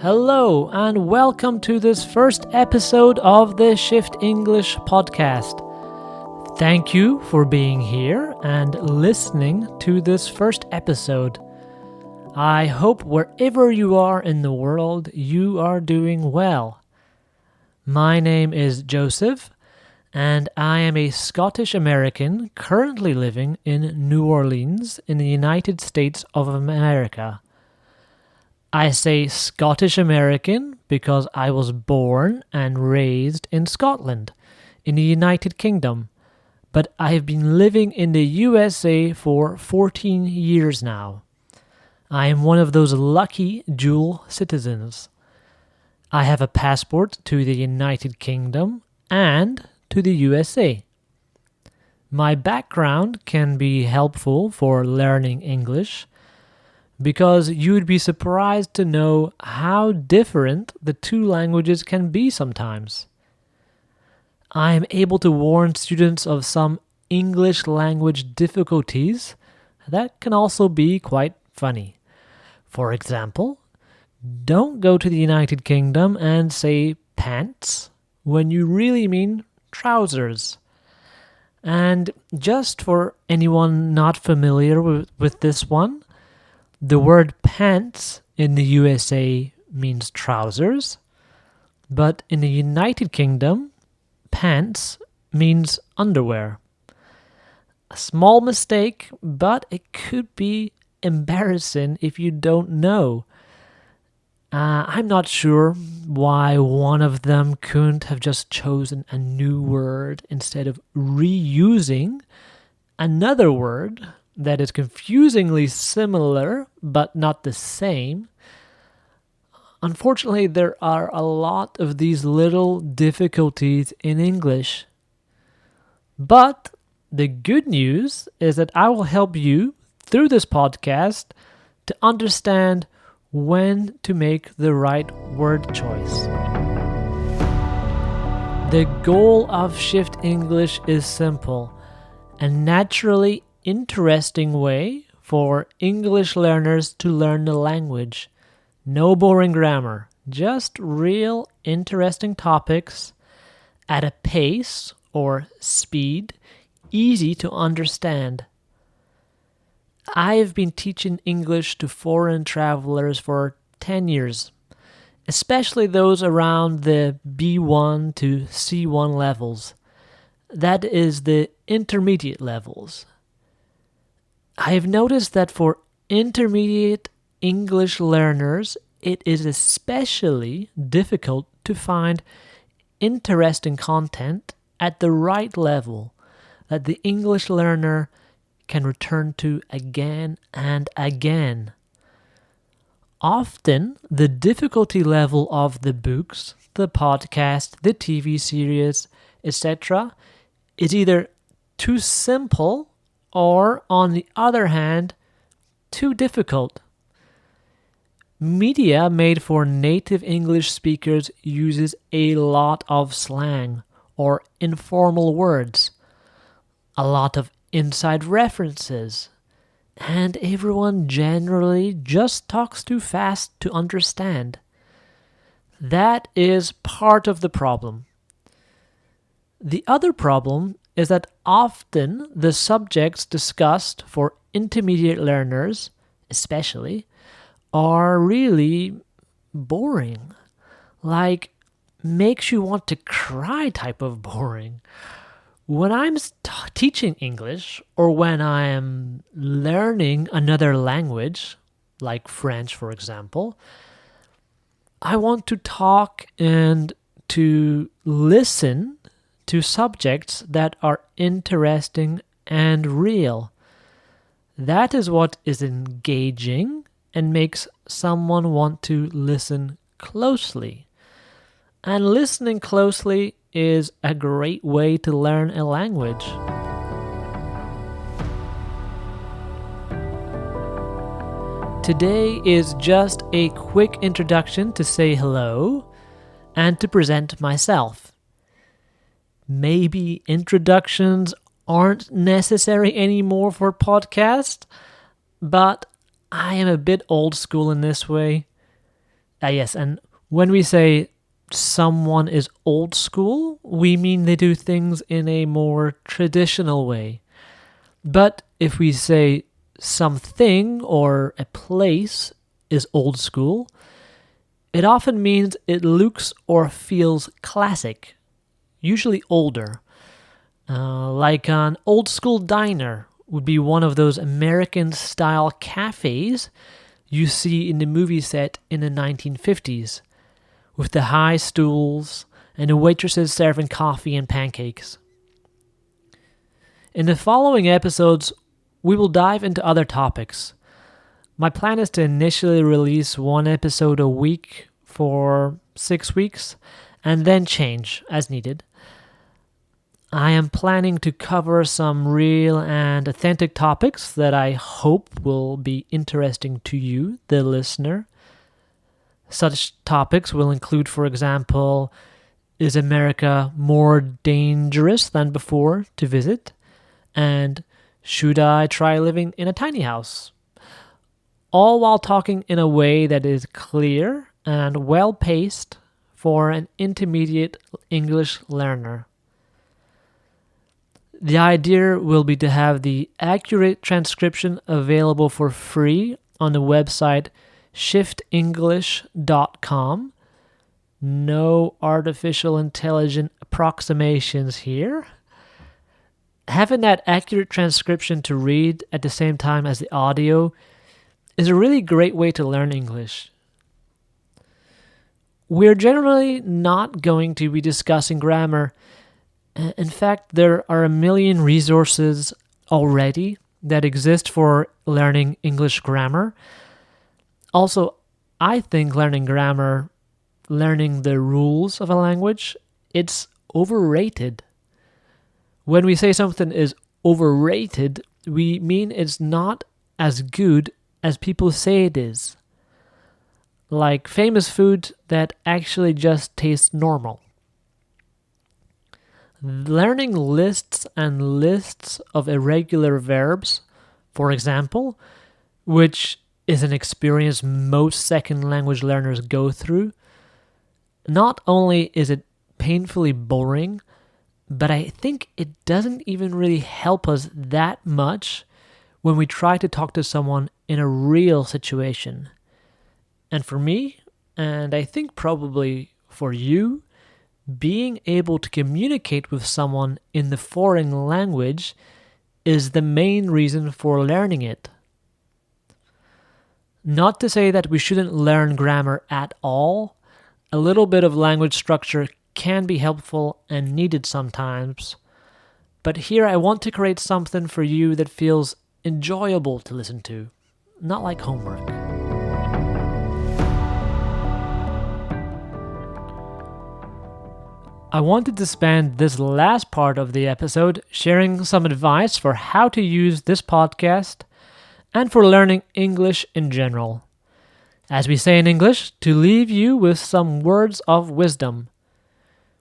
Hello and welcome to this first episode of the ShiftEnglish Podcast. Thank you for being here and listening to this first episode. I hope wherever you are in the world, you are doing well. My name is Joseph, and I am a Scottish American currently living in New Orleans in the United States of America. I say Scottish American because I was born and raised in Scotland, in the United Kingdom, but I have been living in the USA for 14 years now. I am one of those lucky dual citizens. I have a passport to the United Kingdom and to the USA. My background can be helpful for learning English because you'd be surprised to know how different the two languages can be sometimes. I am able to warn students of some English language difficulties that can also be quite funny. For example, don't go to the United Kingdom and say pants when you really mean trousers. And just for anyone not familiar with this one, the word pants in the USA means trousers, but in the United Kingdom, pants means underwear. A small mistake, but it could be embarrassing if you don't know. I'm not sure why one of them couldn't have just chosen a new word instead of reusing another word that is confusingly similar but not the same. Unfortunately, there are a lot of these little difficulties in English. But the good news is that I will help you through this podcast to understand when to make the right word choice. The goal of Shift English is simple: a naturally interesting way for English learners to learn the language. No boring grammar, just real interesting topics at a pace or speed easy to understand. I've been teaching English to foreign travelers for 10 years, especially those around the B1 to C1 levels. That is the intermediate levels. I have noticed that for intermediate English learners, it is especially difficult to find interesting content at the right level that the English learner can return to again and again. Often, the difficulty level of the books, the podcast, the TV series, etc. is either too simple or, on the other hand, too difficult. Media made for native English speakers uses a lot of slang or informal words, a lot of inside references, and everyone generally just talks too fast to understand. That is part of the problem. The other problem is that often the subjects discussed for intermediate learners, especially, are really boring. Like, makes you want to cry type of boring. When I'm teaching English or when I am learning another language, like French, for example, I want to talk and to listen to subjects that are interesting and real. That is what is engaging and makes someone want to listen closely. And listening closely is a great way to learn a language. Today is just a quick introduction to say hello and to present myself. Maybe introductions aren't necessary anymore for podcasts, but I am a bit old school in this way. Yes, and when we say someone is old school, we mean they do things in a more traditional way. But if we say something or a place is old school, it often means it looks or feels classic, usually older. Like an old school diner would be one of those American-style cafes you see in the movie set in the 1950s, with the high stools and the waitresses serving coffee and pancakes. In the following episodes, we will dive into other topics. My plan is to initially release one episode a week for 6 weeks, and then change as needed. I am planning to cover some real and authentic topics that I hope will be interesting to you, the listener. Such topics will include, for example, is America more dangerous than before to visit? And should I try living in a tiny house? All while talking in a way that is clear and well-paced for an intermediate English learner. The idea will be to have the accurate transcription available for free on the website ShiftEnglish.com. No artificial intelligence approximations here. Having that accurate transcription to read at the same time as the audio is a really great way to learn English. We're generally not going to be discussing grammar. In fact, there are a million resources already that exist for learning English grammar. Also, I think learning grammar, learning the rules of a language, it's overrated. When we say something is overrated, we mean it's not as good as people say it is. Like famous food that actually just tastes normal. Learning lists and lists of irregular verbs, for example, which is an experience most second language learners go through, not only is it painfully boring, but I think it doesn't even really help us that much when we try to talk to someone in a real situation. And for me, and I think probably for you, being able to communicate with someone in the foreign language is the main reason for learning it. Not to say that we shouldn't learn grammar at all. A little bit of language structure can be helpful and needed sometimes. But here I want to create something for you that feels enjoyable to listen to, not like homework. I wanted to spend this last part of the episode sharing some advice for how to use this podcast and for learning English in general. As we say in English, to leave you with some words of wisdom,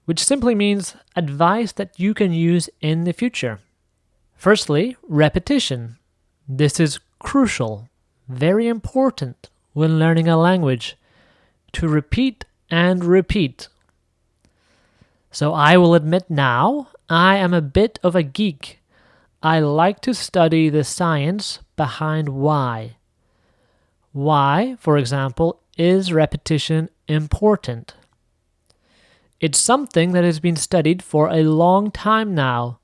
which simply means advice that you can use in the future. Firstly, repetition. This is crucial, very important when learning a language, to repeat and repeat. So I will admit now, I am a bit of a geek. I like to study the science behind why. Why, for example, is repetition important? It's something that has been studied for a long time now.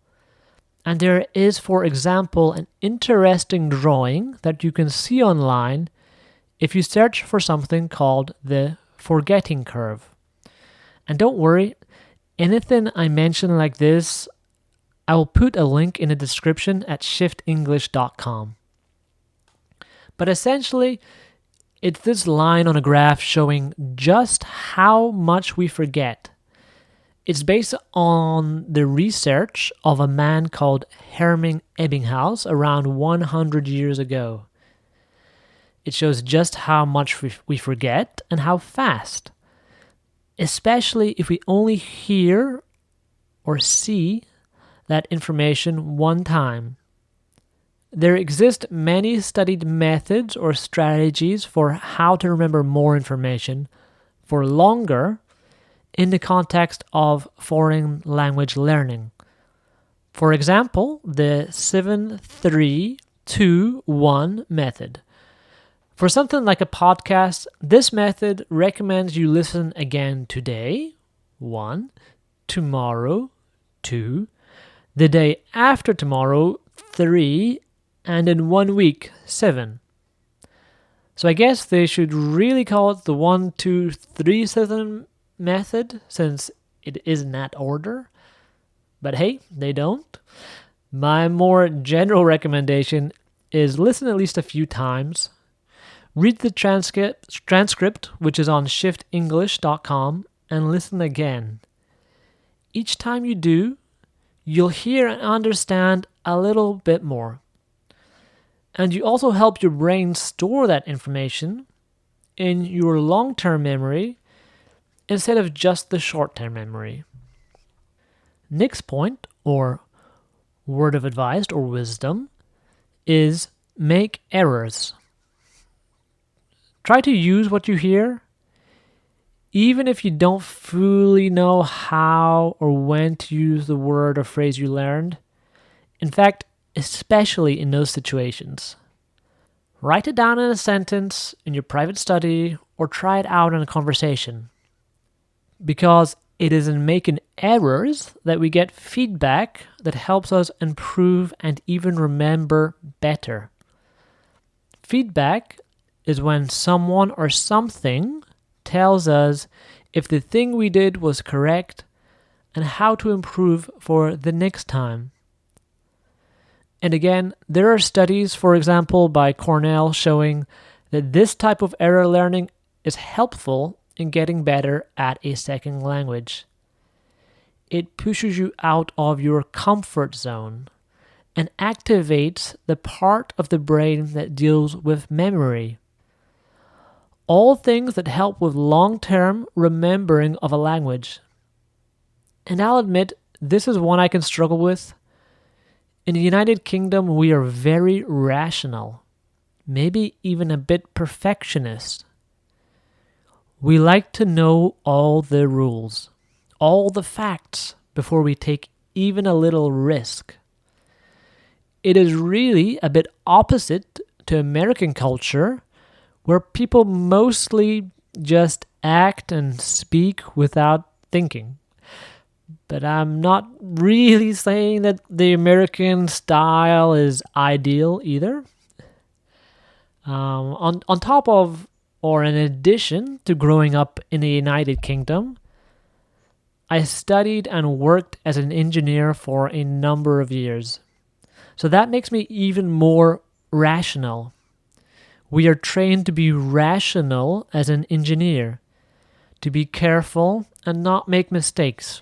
And there is, for example, an interesting drawing that you can see online if you search for something called the forgetting curve. And don't worry, anything I mention like this, I will put a link in the description at ShiftEnglish.com. But essentially, it's this line on a graph showing just how much we forget. It's based on the research of a man called Hermann Ebbinghaus around 100 years ago. It shows just how much we forget and how fast, especially if we only hear or see that information one time. There exist many studied methods or strategies for how to remember more information, for longer in the context of foreign language learning. For example, the 7-3-2-1 method. For something like a podcast, this method recommends you listen again today, 1, tomorrow, 2, the day after tomorrow, 3, and in 1 week, 7. So I guess they should really call it the 1-2-3-7 method, since it is in that order. But hey, they don't. My more general recommendation is listen at least a few times. Read the transcript, which is on ShiftEnglish.com, and listen again. Each time you do, you'll hear and understand a little bit more. And you also help your brain store that information in your long-term memory instead of just the short-term memory. Next point, or word of advice or wisdom, is make errors. Try to use what you hear, even if you don't fully know how or when to use the word or phrase you learned. In fact, especially in those situations. Write it down in a sentence in your private study or try it out in a conversation. Because it is in making errors that we get feedback that helps us improve and even remember better. Feedback is when someone or something tells us if the thing we did was correct and how to improve for the next time. And again, there are studies, for example, by Cornell showing that this type of error learning is helpful in getting better at a second language. It pushes you out of your comfort zone and activates the part of the brain that deals with memory. All things that help with long-term remembering of a language. And I'll admit, this is one I can struggle with. In the United Kingdom, we are very rational, maybe even a bit perfectionist. We like to know all the rules, all the facts, before we take even a little risk. It is really a bit opposite to American culture, where people mostly just act and speak without thinking. But I'm not really saying that the American style is ideal either. On top of, or in addition to growing up in the United Kingdom, I studied and worked as an engineer for a number of years. So that makes me even more rational. We are trained to be rational as an engineer, to be careful and not make mistakes.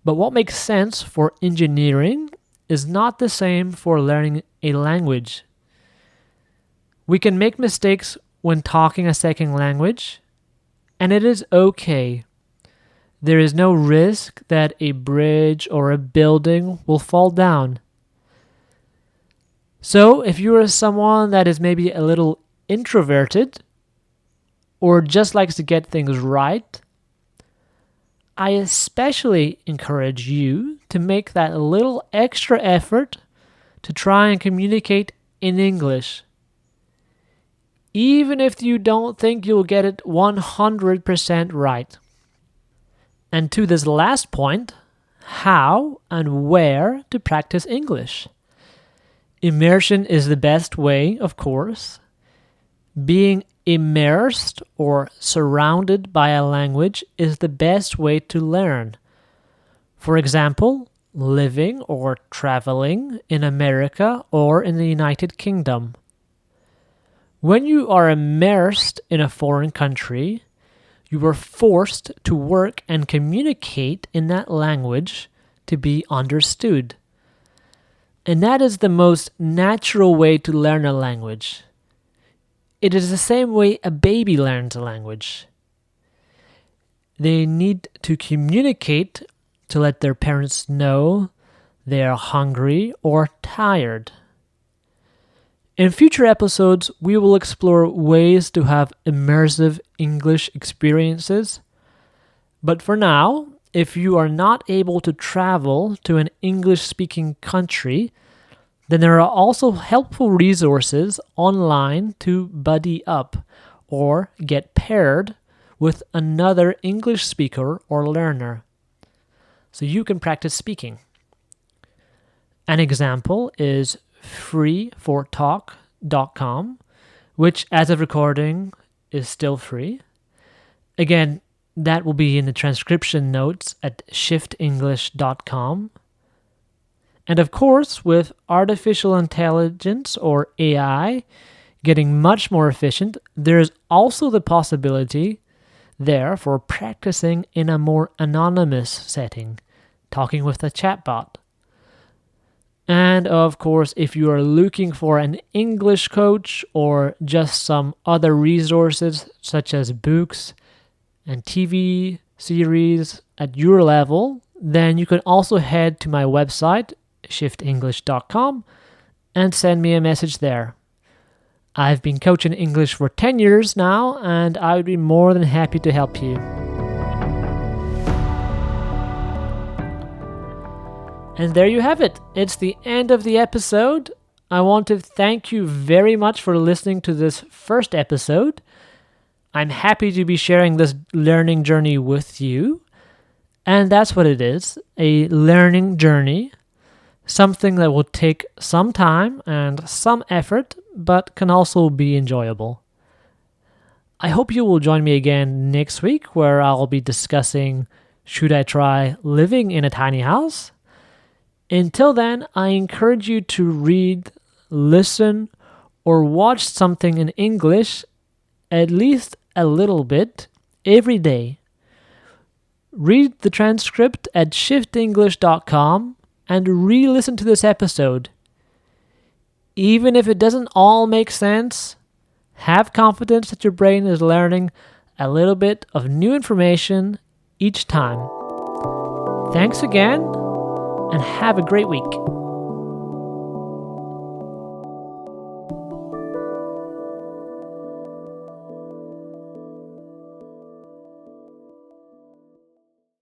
But what makes sense for engineering is not the same for learning a language. We can make mistakes when talking a second language, and it is okay. There is no risk that a bridge or a building will fall down. So if you are someone that is maybe a little introverted or just likes to get things right, I especially encourage you to make that little extra effort to try and communicate in English. Even if you don't think you'll get it 100% right. And to this last point, how and where to practice English. Immersion is the best way, of course. Being immersed or surrounded by a language is the best way to learn. For example, living or traveling in America or in the United Kingdom. When you are immersed in a foreign country, you are forced to work and communicate in that language to be understood. And that is the most natural way to learn a language. It is the same way a baby learns a language. They need to communicate to let their parents know they are hungry or tired. In future episodes, we will explore ways to have immersive English experiences. But for now, if you are not able to travel to an English-speaking country, then there are also helpful resources online to buddy up or get paired with another English speaker or learner, so you can practice speaking. An example is freefortalk.com, which as of recording is still free. Again, that will be in the transcription notes at ShiftEnglish.com. And of course, with artificial intelligence or AI getting much more efficient, there's also the possibility there for practicing in a more anonymous setting, talking with a chatbot. And of course, if you are looking for an English coach or just some other resources such as books and TV series at your level, then you can also head to my website, ShiftEnglish.com, and send me a message there. I've been coaching English for 10 years now, and I would be more than happy to help you. And there you have it. It's the end of the episode. I want to thank you very much for listening to this first episode. I'm happy to be sharing this learning journey with you. And that's what it is, a learning journey. Something that will take some time and some effort, but can also be enjoyable. I hope you will join me again next week, where I'll be discussing, should I try living in a tiny house? Until then, I encourage you to read, listen, or watch something in English, at least a little bit, every day. Read the transcript at shiftenglish.com and re-listen to this episode. Even if it doesn't all make sense, have confidence that your brain is learning a little bit of new information each time. Thanks again, and have a great week.